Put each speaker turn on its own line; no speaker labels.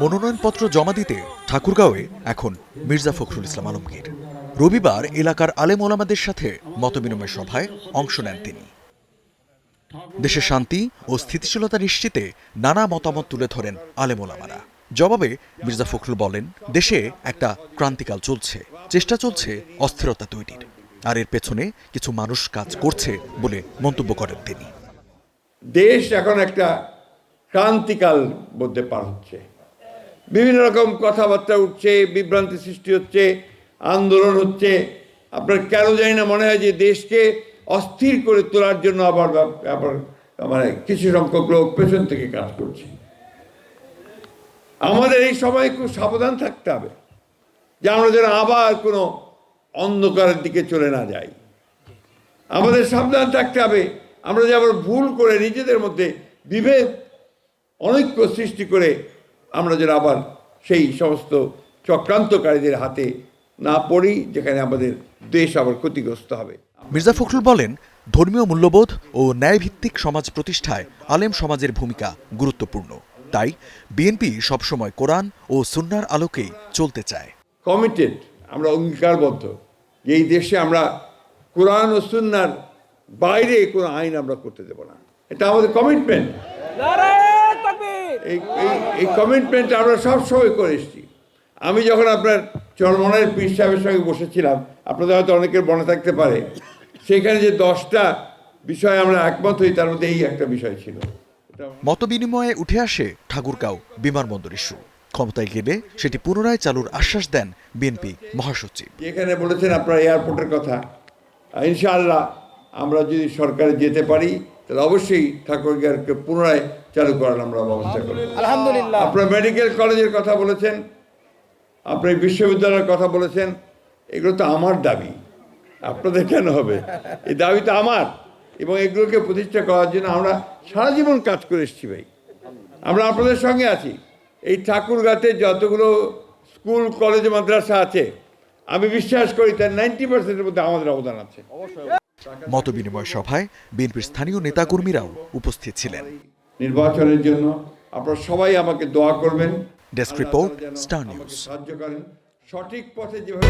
মনোনয়নপত্র জমা দিতে ঠাকুরগাঁওয়ে এখন মির্জা ফখরুল ইসলাম আলমগীর। রবিবার এলাকার আলেম ওলামাদের সাথে মতবিনিময় সভায় অংশ নেন তিনি। দেশের শান্তি ও স্থিতিশীলতা নিশ্চিতে নানা মতামত তুলে ধরেন আলেম ওলামারা। জবাবে মির্জা ফখরুল বলেন, দেশে একটা ক্রান্তিকাল চলছে, চেষ্টা চলছে অস্থিরতা তৈরির, আর এর পেছনে কিছু মানুষ কাজ করছে বলে মন্তব্য করেন তিনি।
দেশ এখন একটা ক্রান্তিকাল মধ্যে পার হচ্ছে, বিভিন্ন রকম কথাবার্তা উঠছে, বিভ্রান্তি সৃষ্টি হচ্ছে, আন্দোলন হচ্ছে। আপনার কেন জানি না মনে হয় যে দেশকে অস্থির করে তোলার জন্য আবার মানে কিছু সংখ্যক লোক পেছন থেকে কাজ করছে। আমাদের এই সময় খুব সাবধান থাকতে হবে যে আমরা যেন আবার কোনো অন্ধকারের দিকে চলে না যাই। আমাদের সাবধান থাকতে হবে আমরা যে আবার ভুল করে নিজেদের মধ্যে বিভেদ অনৈক্য সৃষ্টি করে আমরা যেন আবার সেই সমস্ত চক্রান্তকারীদের হাতে না পড়ি, যেখানে আমাদের দেশ আবার ক্ষতিগ্রস্ত হবে।
মির্জা ফখরুল বলেন, ধর্মীয় মূল্যবোধ ও ন্যায়ভিত্তিক সমাজ প্রতিষ্ঠায় আলেম সমাজের ভূমিকা গুরুত্বপূর্ণ। তাই বিএনপি সবসময় কোরআন ও সুন্নাহর আলোকেই চলতে চায়।
কমিটেড, আমরা অঙ্গীকারবদ্ধ যে এই দেশে আমরা কোরআন ও সুন্নাহর বাইরে কোনো আইন আমরা করতে দেব না। এটা আমাদের কমিটমেন্ট। এই কমিটমেন্ট আমরা সবসময় করে এসেছি। আমি যখন আপনার চরমনায়ের পীর সাহেবের সঙ্গে বসেছিলাম, আপনাদের হয়তো অনেকের মনে থাকতে পারে, সেখানে যে 10টা বিষয় আমরা একমত হই, তার মধ্যে এই একটা বিষয় ছিল।
মতবিনিময়ে উঠে আসে ঠাকুরগাঁও বিমানবন্দর ইস্যু। ক্ষমতায় গেলে সেটি পুনরায় চালুর আশ্বাস দেন বিএনপি মহাসচিব।
এখানে বলেছেন আপনার এয়ারপোর্টের কথা, ইনশাআল্লাহ আমরা যদি সরকারে যেতে পারি তাহলে অবশ্যই ঠাকুরগাঁওকে পুনরায় চালু করার আমরা ব্যবস্থা করব।
আলহামদুলিল্লাহ।
আপনার মেডিকেল কলেজের কথা বলেছেন, আপনি বিশ্ববিদ্যালয়ের কথা বলেছেন, এগুলো তো আমার দাবি, আপনাদের কেন হবে? এই দাবি তো আমার, এবং এগুলোকে প্রতিষ্ঠা করার জন্য আমরা সারা জীবন কাজ করে এসেছি ভাই। আমরা আপনাদের সঙ্গে আছি। এই ঠাকুরগাঁতে যতগুলো স্কুল কলেজ মাদ্রাসা আছে, আমি বিশ্বাস করি তার 90%-এর মধ্যে আমাদের অবদান আছে।
মতবিনিময় সভায় বিএনপির স্থানীয় নেতাকর্মীরাও উপস্থিত ছিলেন।
নির্বাচনের জন্য আপনারা সবাই আমাকে দোয়া করবেন।
Desk report, star news.
সাহায্য করেন সঠিক পথে যেভাবে